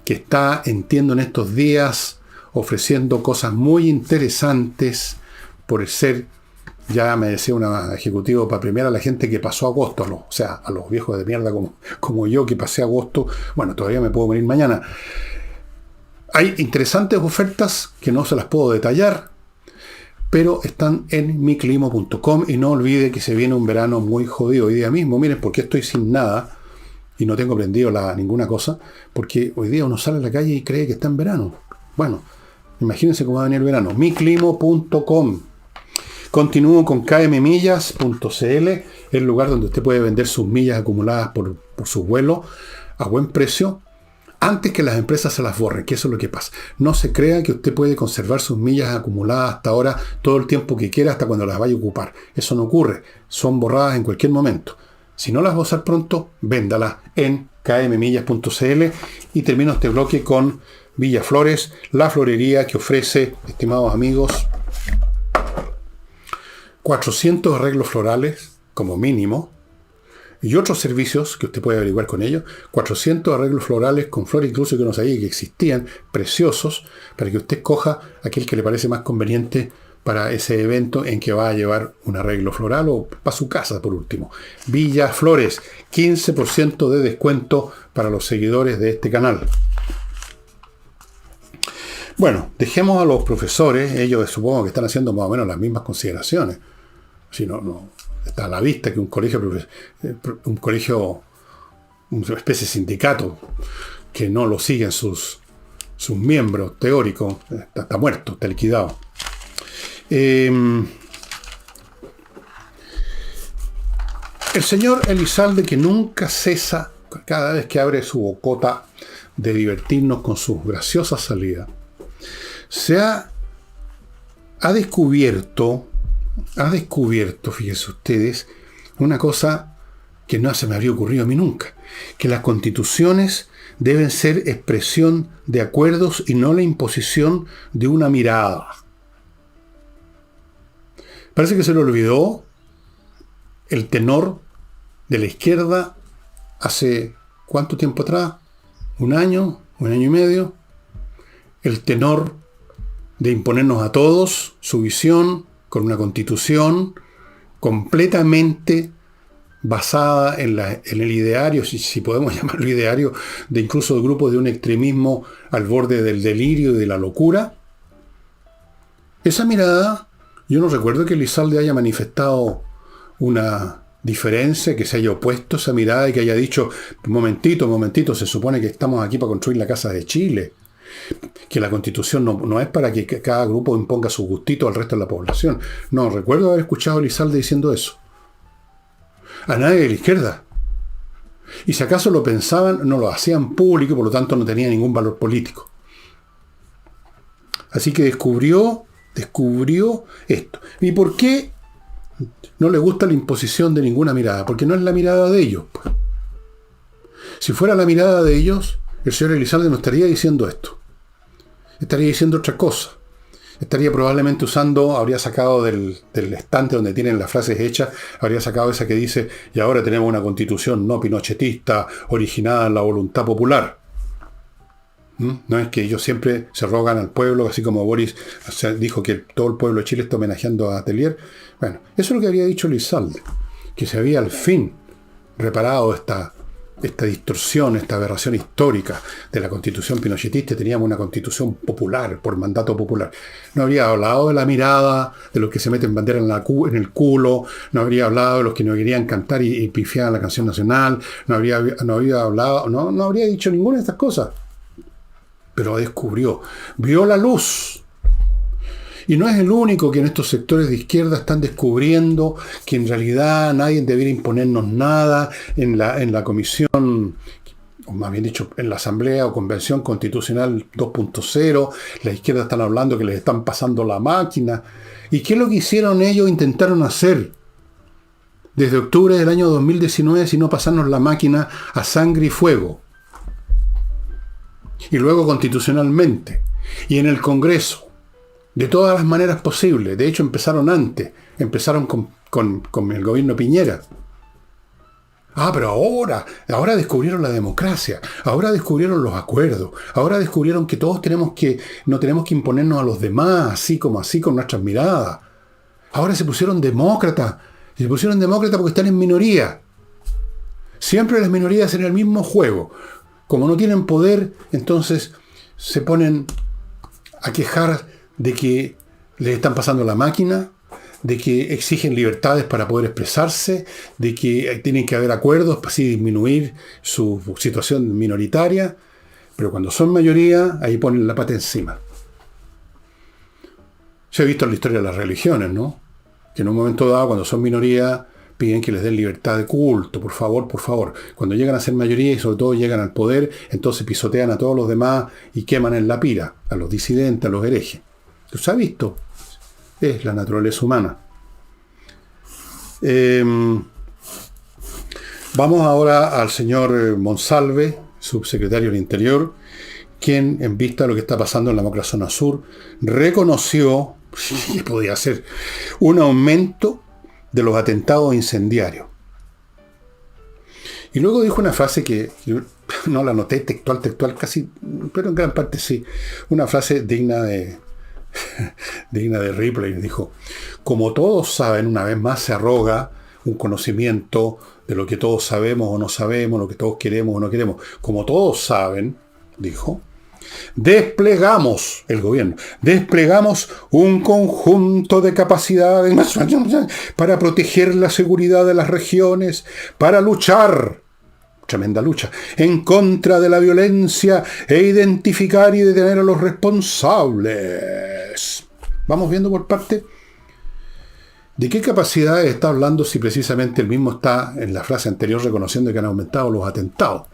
que está, entiendo, en estos días ofreciendo cosas muy interesantes por ser, ya me decía un ejecutivo, para premiar a la gente que pasó agosto, a los viejos de mierda como yo, que pasé agosto. Bueno, todavía me puedo morir mañana. Hay interesantes ofertas que no se las puedo detallar, pero están en miclimo.com, y no olvide que se viene un verano muy jodido. Hoy día mismo, miren, porque estoy sin nada y no tengo prendido ninguna cosa, porque hoy día uno sale a la calle y cree que está en verano. Bueno, imagínense cómo va a venir el verano. miclimo.com. Continúo con kmmillas.cl, el lugar donde usted puede vender sus millas acumuladas por sus vuelos a buen precio, antes que las empresas se las borren, que eso es lo que pasa. No se crea que usted puede conservar sus millas acumuladas hasta ahora todo el tiempo que quiera, hasta cuando las vaya a ocupar. Eso no ocurre. Son borradas en cualquier momento. Si no las va a usar pronto, véndalas en kmmillas.cl. Y termino este bloque con Villa Flores, la florería que ofrece, estimados amigos, 400 arreglos florales como mínimo, y otros servicios que usted puede averiguar con ellos. 400 arreglos florales con flores incluso que no sabía que existían, preciosos, para que usted coja aquel que le parece más conveniente para ese evento en que va a llevar un arreglo floral, o para su casa, por último. Villa Flores, 15% de descuento para los seguidores de este canal. Bueno, dejemos a los profesores. Ellos supongo que están haciendo más o menos las mismas consideraciones. Si no, está a la vista que un colegio, una especie de sindicato, que no lo siguen sus miembros teóricos, está muerto, está liquidado. El señor Elizalde, que nunca cesa, cada vez que abre su bocota, de divertirnos con sus graciosas salidas, ha descubierto, fíjense ustedes, una cosa que no se me habría ocurrido a mí nunca, que las constituciones deben ser expresión de acuerdos y no la imposición de una mirada. Parece que se le olvidó el tenor de la izquierda hace ¿cuánto tiempo atrás? ¿Un año y medio? El tenor de imponernos a todos su visión con una constitución completamente basada en el ideario, si podemos llamarlo ideario, de incluso de grupos de un extremismo al borde del delirio y de la locura. Esa mirada, yo no recuerdo que Elizalde haya manifestado una diferencia, que se haya opuesto a esa mirada y que haya dicho, momentito, se supone que estamos aquí para construir la casa de Chile, que la constitución no es para que cada grupo imponga su gustito al resto de la población. No, recuerdo haber escuchado a Elizalde diciendo eso. A nadie de la izquierda. Y si acaso lo pensaban, no lo hacían público, por lo tanto no tenía ningún valor político. Así que descubrió esto. ¿Y por qué no le gusta la imposición de ninguna mirada? Porque no es la mirada de ellos, pues. Si fuera la mirada de ellos, el señor Elizalde no estaría diciendo esto. Estaría diciendo otra cosa. Estaría probablemente habría sacado del estante donde tienen las frases hechas, habría sacado esa que dice, y ahora tenemos una constitución no pinochetista, originada en la voluntad popular. No es que ellos siempre se rogan al pueblo, así como Boris dijo que todo el pueblo de Chile está homenajeando a Atelier. Bueno, eso es lo que habría dicho Elizalde, que se había al fin reparado esta distorsión, esta aberración histórica de la constitución pinochetista. Teníamos una constitución popular, por mandato popular. No habría hablado de la mirada, de los que se meten bandera en el culo, no habría hablado de los que no querían cantar y pifiaban la canción nacional, no habría dicho ninguna de estas cosas. Pero descubrió, vio la luz. Y no es el único que en estos sectores de izquierda están descubriendo que en realidad nadie debiera imponernos nada en la comisión, o más bien dicho, en la Asamblea o Convención Constitucional 2.0. La izquierda están hablando que les están pasando la máquina. ¿Y qué es lo que hicieron ellos? Intentaron hacer desde octubre del año 2019, sino pasarnos la máquina a sangre y fuego. Y luego constitucionalmente. Y en el Congreso. De todas las maneras posibles. De hecho, empezaron antes. Empezaron con el gobierno Piñera. Pero ahora descubrieron la democracia. Ahora descubrieron los acuerdos. Ahora descubrieron que todos no tenemos que imponernos a los demás, así con nuestras miradas. Ahora se pusieron demócratas. Se pusieron demócratas porque están en minoría. Siempre las minorías en el mismo juego. Como no tienen poder, entonces se ponen a quejar de que les están pasando la máquina, de que exigen libertades para poder expresarse, de que tienen que haber acuerdos para así disminuir su situación minoritaria, pero cuando son mayoría, ahí ponen la pata encima. Se ha visto en la historia de las religiones, ¿no? Que en un momento dado, cuando son minoría, piden que les den libertad de culto, por favor. Cuando llegan a ser mayoría y sobre todo llegan al poder, entonces pisotean a todos los demás y queman en la pira, a los disidentes, a los herejes. ¿Se ha visto? Es la naturaleza humana. Vamos ahora al señor Monsalve, subsecretario del Interior, quien, en vista de lo que está pasando en la Macrozona Sur, reconoció que podía ser un aumento de los atentados incendiarios. Y luego dijo una frase que yo no la noté textual casi, pero en gran parte sí. Una frase digna de Ripley. Dijo, como todos saben, una vez más se arroga un conocimiento de lo que todos sabemos o no sabemos, lo que todos queremos o no queremos. Como todos saben, dijo, Desplegamos, el gobierno, desplegamos un conjunto de capacidades para proteger la seguridad de las regiones, para luchar, tremenda lucha, en contra de la violencia e identificar y detener a los responsables. Vamos viendo por parte. ¿De qué capacidades está hablando si precisamente el mismo está en la frase anterior reconociendo que han aumentado los atentados?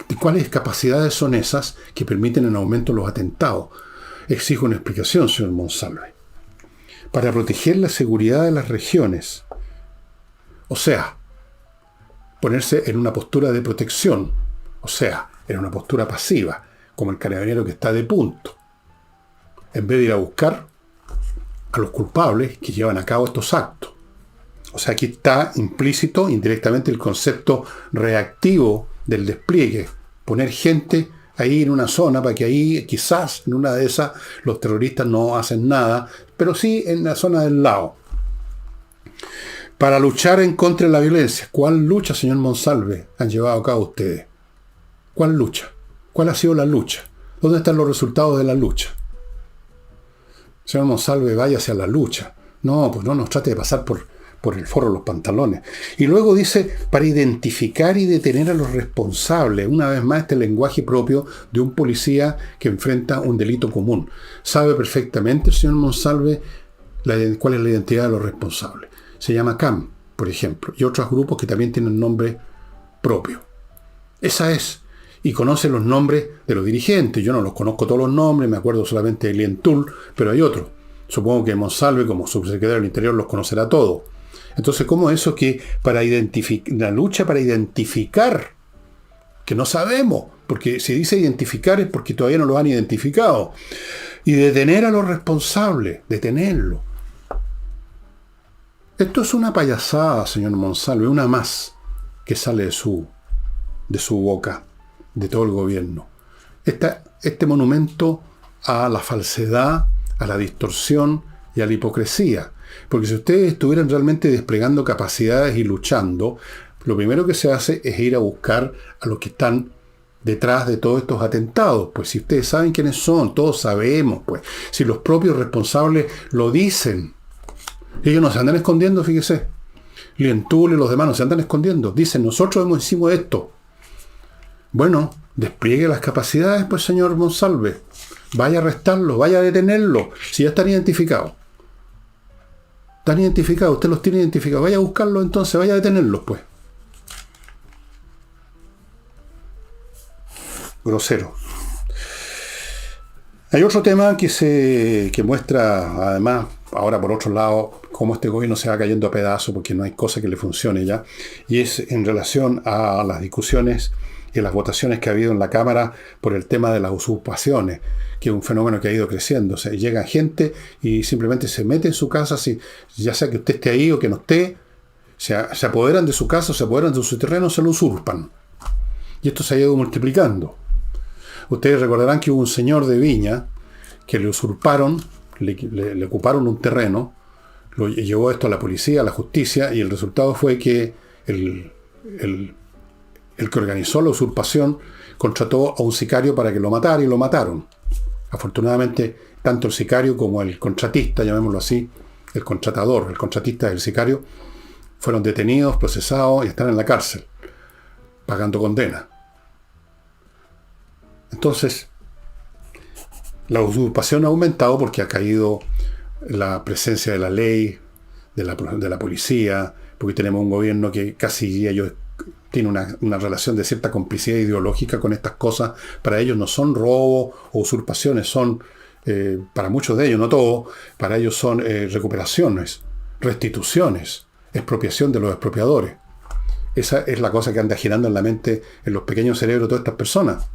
¿Y cuáles capacidades son esas que permiten en aumento los atentados? Exijo una explicación, señor Monsalve. Para proteger la seguridad de las regiones. O sea, ponerse en una postura de protección. O sea, en una postura pasiva, como el carabinero que está de punto. En vez de ir a buscar a los culpables que llevan a cabo estos actos. O sea, aquí está implícito, indirectamente, el concepto reactivo del despliegue. Poner gente ahí en una zona para que ahí, quizás, en una de esas, los terroristas no hacen nada, pero sí en la zona del lado. Para luchar en contra de la violencia. ¿Cuál lucha, señor Monsalve, han llevado a cabo ustedes? ¿Cuál lucha? ¿Cuál ha sido la lucha? ¿Dónde están los resultados de la lucha? Señor Monsalve, vaya hacia la lucha. No, pues no nos trate de pasar por el forro de los pantalones. Y luego dice, para identificar y detener a los responsables. Una vez más, este lenguaje propio de un policía que enfrenta un delito común. Sabe perfectamente el señor Monsalve cuál es la identidad de los responsables. Se llama CAM, por ejemplo, y otros grupos que también tienen nombre propio. Esa es. Y conoce los nombres de los dirigentes. Yo no los conozco todos los nombres, me acuerdo solamente de Lientul, pero hay otros. Supongo que Monsalve, como subsecretario del Interior, los conocerá todos. Entonces, ¿cómo eso que la lucha para identificar, que no sabemos, porque si dice identificar es porque todavía no lo han identificado, y detener a los responsables, detenerlo? Esto es una payasada, señor Monsalve, una más que sale de su boca, de todo el gobierno. Este monumento a la falsedad, a la distorsión y a la hipocresía. Porque si ustedes estuvieran realmente desplegando capacidades y luchando, lo primero que se hace es ir a buscar a los que están detrás de todos estos atentados. Pues si ustedes saben quiénes son, todos sabemos, pues. Si los propios responsables lo dicen. Ellos no se andan escondiendo, fíjese. Lientul y los demás no se andan escondiendo. Dicen, nosotros hicimos esto. Bueno, despliegue las capacidades, pues, señor Monsalve. Vaya a arrestarlo, vaya a detenerlo. Si ya están identificados. Están identificados, usted los tiene identificados. Vaya a buscarlos entonces, vaya a detenerlos, pues. Grosero. Hay otro tema que muestra, además, ahora por otro lado, cómo este gobierno se va cayendo a pedazos porque no hay cosa que le funcione ya. Y es en relación a las discusiones y las votaciones que ha habido en la Cámara por el tema de las usurpaciones, que es un fenómeno que ha ido creciendo. O sea, llega gente y simplemente se mete en su casa, ya sea que usted esté ahí o que no esté, se apoderan de su casa, se apoderan de su terreno, se lo usurpan. Y esto se ha ido multiplicando. Ustedes recordarán que hubo un señor de Viña que le usurparon, le ocuparon un terreno, lo llevó esto a la policía, a la justicia, y el resultado fue que el que organizó la usurpación contrató a un sicario para que lo matara y lo mataron. Afortunadamente, tanto el sicario como el contratista, llamémoslo así, el contratista del sicario, fueron detenidos, procesados y están en la cárcel, pagando condena. Entonces, la usurpación ha aumentado porque ha caído la presencia de la ley, de la policía, porque tenemos un gobierno que casi ellos tiene una relación de cierta complicidad ideológica con estas cosas. Para ellos no son robos o usurpaciones, son, para muchos de ellos, no todos, para ellos son recuperaciones, restituciones, expropiación de los expropiadores. Esa es la cosa que anda girando en la mente, en los pequeños cerebros de todas estas personas.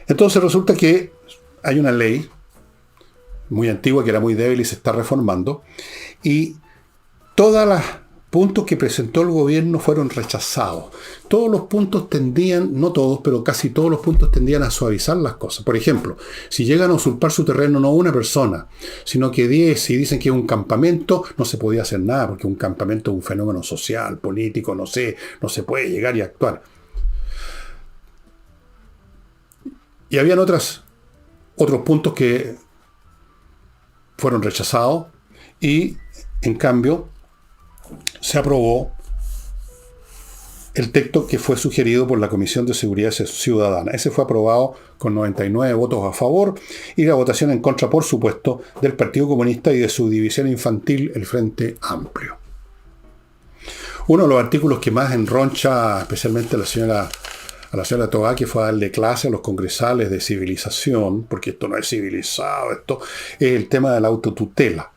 Entonces resulta que hay una ley muy antigua que era muy débil y se está reformando, y todos los puntos que presentó el gobierno fueron rechazados. Todos los puntos tendían, no todos, pero casi todos los puntos tendían a suavizar las cosas. Por ejemplo, si llegan a usurpar su terreno no una persona, sino que 10, y dicen que es un campamento, no se podía hacer nada, porque un campamento es un fenómeno social, político, no se puede llegar y actuar. Y habían otros puntos que fueron rechazados y, en cambio, se aprobó el texto que fue sugerido por la Comisión de Seguridad Ciudadana. Ese fue aprobado con 99 votos a favor y la votación en contra, por supuesto, del Partido Comunista y de su división infantil, el Frente Amplio. Uno de los artículos que más enroncha especialmente a la señora Tobá, que fue a darle clase a los congresales de civilización, porque esto no es civilizado, esto es el tema de la autotutela.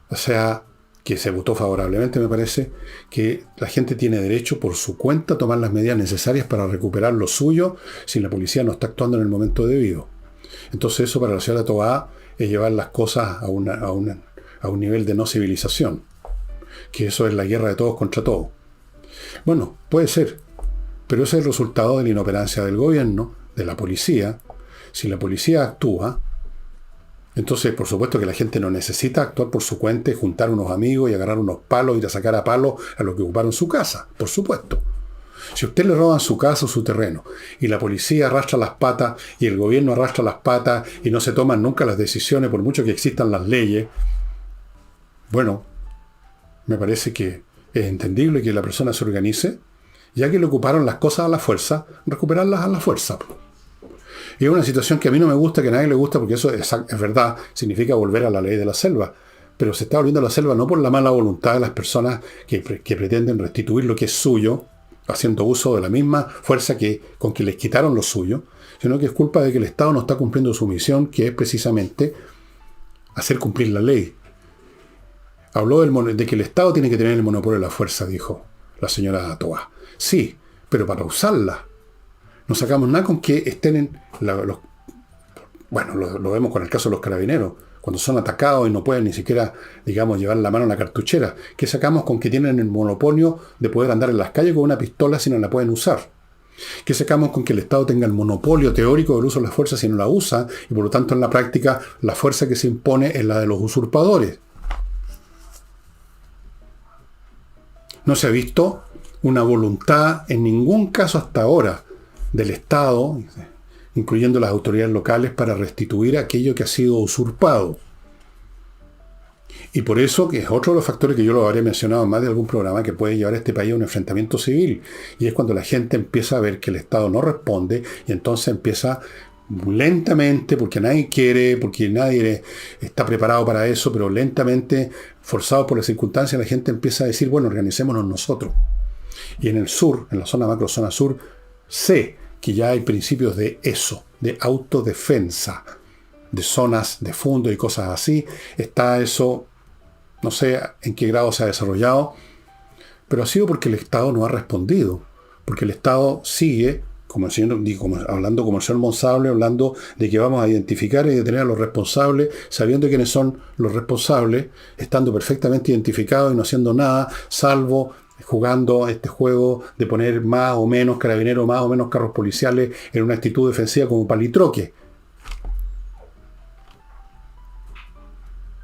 O sea, que se votó favorablemente, me parece, que la gente tiene derecho por su cuenta a tomar las medidas necesarias para recuperar lo suyo si la policía no está actuando en el momento debido. Entonces eso para la señora Tobá es llevar las cosas a un nivel de no civilización, que eso es la guerra de todos contra todos. Bueno, puede ser, pero ese es el resultado de la inoperancia del gobierno, de la policía. Si la policía actúa, entonces, por supuesto que la gente no necesita actuar por su cuenta y juntar unos amigos y agarrar unos palos, ir a sacar a palos a los que ocuparon su casa, por supuesto. Si a usted le roban su casa o su terreno y la policía arrastra las patas y el gobierno arrastra las patas y no se toman nunca las decisiones por mucho que existan las leyes, bueno, me parece que es entendible que la persona se organice, ya que le ocuparon las cosas a la fuerza, recuperarlas a la fuerza. Y es una situación que a mí no me gusta, que a nadie le gusta, porque eso es verdad, significa volver a la ley de la selva. Pero se está volviendo a la selva no por la mala voluntad de las personas que pretenden restituir lo que es suyo, haciendo uso de la misma fuerza con que les quitaron lo suyo, sino que es culpa de que el Estado no está cumpliendo su misión, que es precisamente hacer cumplir la ley. Habló de que el Estado tiene que tener el monopolio de la fuerza, dijo la señora Tobá. Sí, pero para usarla. No sacamos nada con que estén en lo vemos con el caso de los carabineros, cuando son atacados y no pueden ni siquiera, digamos, llevar la mano a la cartuchera. ¿Qué sacamos con que tienen el monopolio de poder andar en las calles con una pistola si no la pueden usar? ¿Qué sacamos con que el Estado tenga el monopolio teórico del uso de la fuerza si no la usa? Y por lo tanto, en la práctica, la fuerza que se impone es la de los usurpadores. No se ha visto una voluntad en ningún caso hasta ahora del Estado, incluyendo las autoridades locales, para restituir aquello que ha sido usurpado. Y por eso, que es otro de los factores que yo lo habré mencionado en más de algún programa, que puede llevar a este país a un enfrentamiento civil. Y es cuando la gente empieza a ver que el Estado no responde, y entonces empieza lentamente, porque nadie quiere, porque nadie está preparado para eso, pero lentamente, forzado por las circunstancias, la gente empieza a decir, bueno, organicémonos nosotros. Y en el sur, en la macrozona sur, sé que ya hay principios de eso, de autodefensa, de zonas de fondo y cosas así. Está eso, no sé en qué grado se ha desarrollado, pero ha sido porque el Estado no ha respondido, porque el Estado sigue, hablando como el señor Monsable, hablando de que vamos a identificar y detener a los responsables, sabiendo quiénes son los responsables, estando perfectamente identificados y no haciendo nada, salvo jugando este juego de poner más o menos carabineros, más o menos carros policiales en una actitud defensiva como palitroque.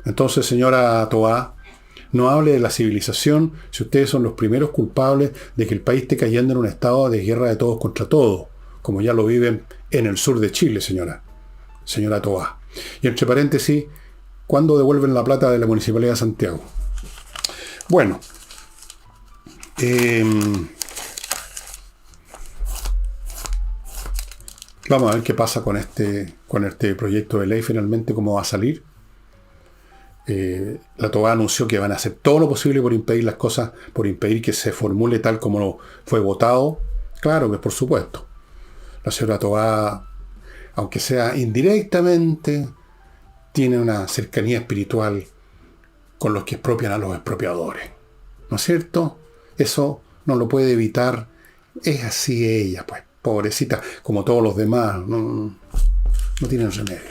Entonces, señora Tobá, no hable de la civilización si ustedes son los primeros culpables de que el país esté cayendo en un estado de guerra de todos contra todos, como ya lo viven en el sur de Chile, señora Tobá. Y entre paréntesis, ¿cuándo devuelven la plata de la Municipalidad de Santiago? Bueno, vamos a ver qué pasa con este proyecto de ley, finalmente cómo va a salir. La Tobá anunció que van a hacer todo lo posible por impedir las cosas, por impedir que se formule tal como fue votado. Claro que por supuesto. La señora Tobá, aunque sea indirectamente, tiene una cercanía espiritual con los que expropian a los expropiadores. ¿No es cierto? Eso no lo puede evitar. Es así ella, pues, pobrecita, como todos los demás. No tienen remedio.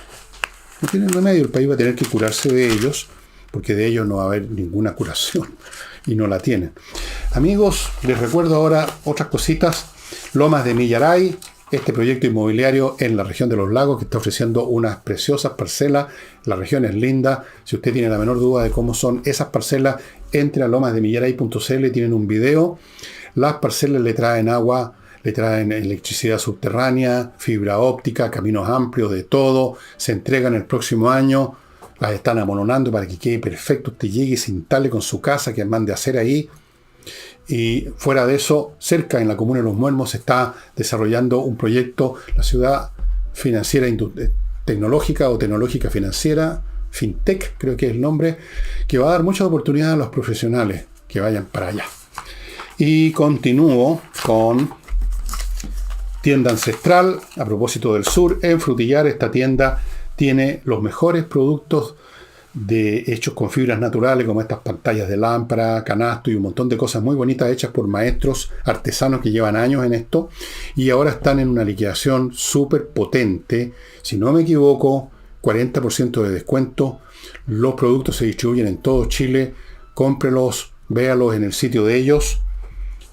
No tienen remedio. El país va a tener que curarse de ellos, porque de ellos no va a haber ninguna curación. Y no la tienen. Amigos, les recuerdo ahora otras cositas. Lomas de Millaray, este proyecto inmobiliario en la región de Los Lagos, que está ofreciendo unas preciosas parcelas. La región es linda. Si usted tiene la menor duda de cómo son esas parcelas, entre a lomasdemillaray.cl, tienen un video. Las parcelas le traen agua, le traen electricidad subterránea, fibra óptica, caminos amplios, de todo. Se entregan el próximo año, las están amononando para que quede perfecto. Usted llegue y se instale con su casa, que mande a hacer ahí. Y fuera de eso, cerca en la comuna de Los Muermos se está desarrollando un proyecto, la ciudad financiera tecnológica o tecnológica financiera, FinTech creo que es el nombre, que va a dar muchas oportunidades a los profesionales que vayan para allá. Y continúo con Tienda Ancestral, a propósito del sur, en Frutillar. Esta tienda tiene los mejores productos hechos con fibras naturales, como estas pantallas de lámpara, canasto y un montón de cosas muy bonitas hechas por maestros artesanos que llevan años en esto, y ahora están en una liquidación súper potente. Si no me equivoco, 40% de descuento. Los productos se distribuyen en todo Chile. Cómprelos, véalos en el sitio de ellos,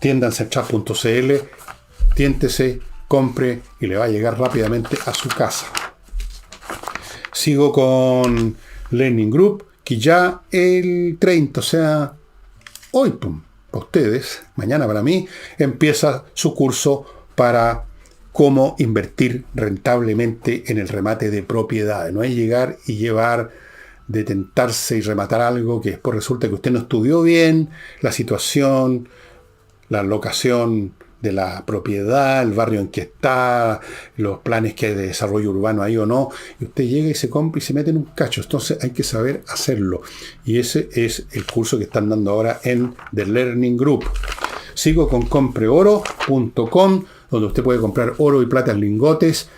tiendancentral.cl. Tiéntese, compre y le va a llegar rápidamente a su casa. Sigo con Learning Group, que ya el 30, o sea, hoy para ustedes, mañana para mí, empieza su curso para cómo invertir rentablemente en el remate de propiedades. No es llegar y llevar, de tentarse y rematar algo que después resulta que usted no estudió bien la situación, la locación de la propiedad, el barrio en que está, los planes que hay de desarrollo urbano ahí o no, y usted llega y se compra y se mete en un cacho. Entonces hay que saber hacerlo, y ese es el curso que están dando ahora en The Learning Group. Sigo con compreoro.com, donde usted puede comprar oro y plata en lingotes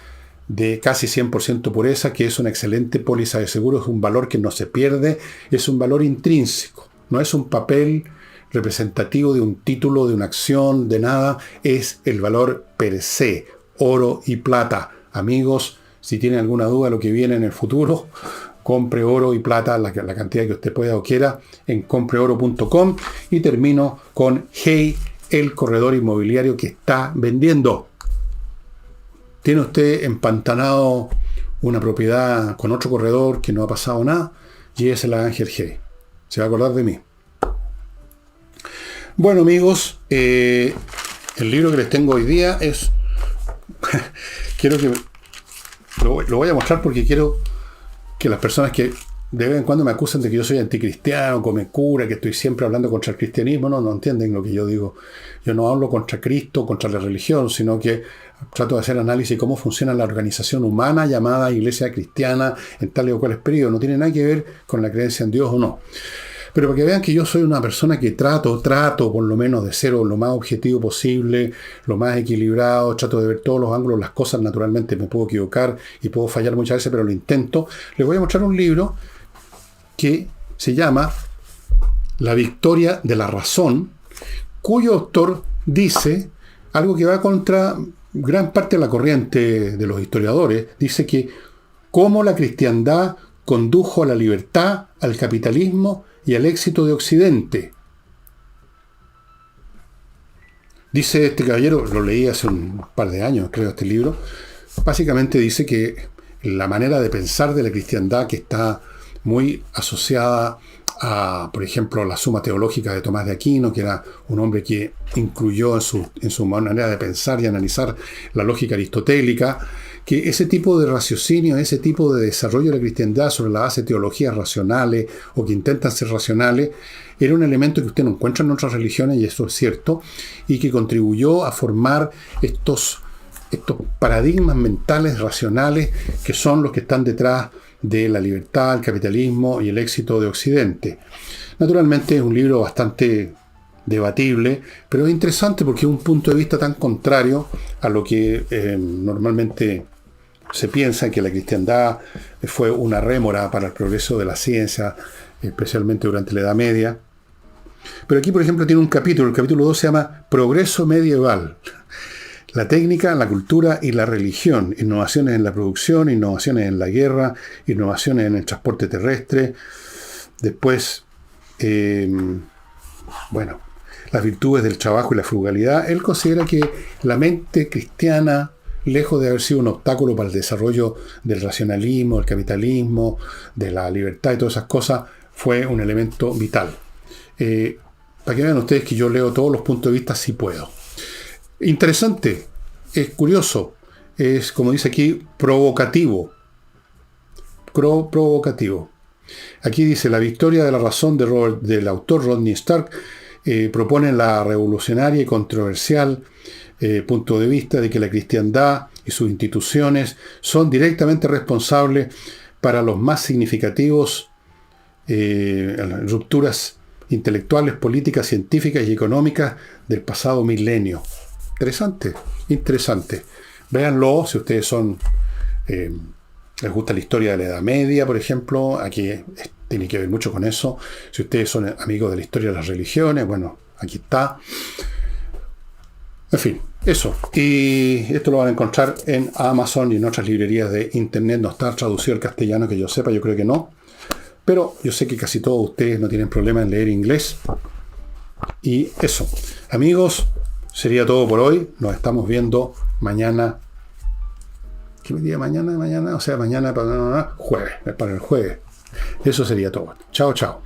de casi 100% pureza, que es una excelente póliza de seguro. Es un valor que no se pierde, es un valor intrínseco, no es un papel representativo de un título, de una acción, de nada. Es el valor per se, oro y plata. Amigos, si tienen alguna duda de lo que viene en el futuro, compre oro y plata, la cantidad que usted pueda o quiera, en compreoro.com. Y termino con Hey, el corredor inmobiliario que está vendiendo. ¿Tiene usted empantanado una propiedad con otro corredor que no ha pasado nada? Llévesela a Ángel Hey. Se va a acordar de mí. Bueno, amigos, el libro que les tengo hoy día es... quiero que... Lo voy a mostrar porque quiero que las personas que de vez en cuando me acusan de que yo soy anticristiano, come cura, que estoy siempre hablando contra el cristianismo, no entienden lo que yo digo. Yo no hablo contra Cristo, contra la religión, sino que trato de hacer análisis de cómo funciona la organización humana llamada Iglesia Cristiana en tales o cuales periodos. No tiene nada que ver con la creencia en Dios o no. Pero para que vean que yo soy una persona que trato por lo menos de ser lo más objetivo posible, lo más equilibrado, trato de ver todos los ángulos, las cosas. Naturalmente me puedo equivocar y puedo fallar muchas veces, pero lo intento. Les voy a mostrar un libro que se llama La victoria de la razón, cuyo autor dice algo que va contra gran parte de la corriente de los historiadores. Dice que cómo la cristiandad condujo a la libertad, al capitalismo y al éxito de Occidente. Dice este caballero, lo leí hace un par de años, creo, este libro. Básicamente dice que la manera de pensar de la cristiandad, que está muy asociada a, por ejemplo, la Suma Teológica de Tomás de Aquino, que era un hombre que incluyó en su manera de pensar y analizar la lógica aristotélica, que ese tipo de raciocinio, ese tipo de desarrollo de la cristiandad sobre la base de teologías racionales o que intentan ser racionales, era un elemento que usted no encuentra en otras religiones, y eso es cierto, y que contribuyó a formar estos paradigmas mentales racionales que son los que están detrás de la libertad, el capitalismo y el éxito de Occidente. Naturalmente es un libro bastante debatible, pero es interesante porque es un punto de vista tan contrario a lo que normalmente se piensa, que la cristiandad fue una rémora para el progreso de la ciencia, especialmente durante la Edad Media. Pero aquí, por ejemplo, tiene un capítulo, el capítulo 2 se llama Progreso Medieval. La técnica, la cultura y la religión. Innovaciones en la producción, innovaciones en la guerra, innovaciones en el transporte terrestre. Después, las virtudes del trabajo y la frugalidad. Él considera que la mente cristiana, lejos de haber sido un obstáculo para el desarrollo del racionalismo, del capitalismo, de la libertad y todas esas cosas, fue un elemento vital. Para que vean ustedes que yo leo todos los puntos de vista si puedo. Interesante, es curioso, es, como dice aquí, provocativo. Provocativo. Aquí dice, la victoria de la razón del autor Rodney Stark propone la revolucionaria y controversial punto de vista de que la cristiandad y sus instituciones son directamente responsables para los más significativos rupturas intelectuales, políticas, científicas y económicas del pasado milenio. Interesante, interesante. Véanlo si ustedes son... les gusta la historia de la Edad Media, por ejemplo, aquí tiene que ver mucho con eso. Si ustedes son amigos de la historia de las religiones, bueno, aquí está. En fin, eso. Y esto lo van a encontrar en Amazon y en otras librerías de internet. No está traducido al castellano, que yo sepa, yo creo que no. Pero yo sé que casi todos ustedes no tienen problema en leer inglés. Y eso. Amigos, sería todo por hoy. Nos estamos viendo mañana. ¿Qué día mañana? Mañana, o sea, mañana para jueves, para el jueves. Eso sería todo. Chao, chao.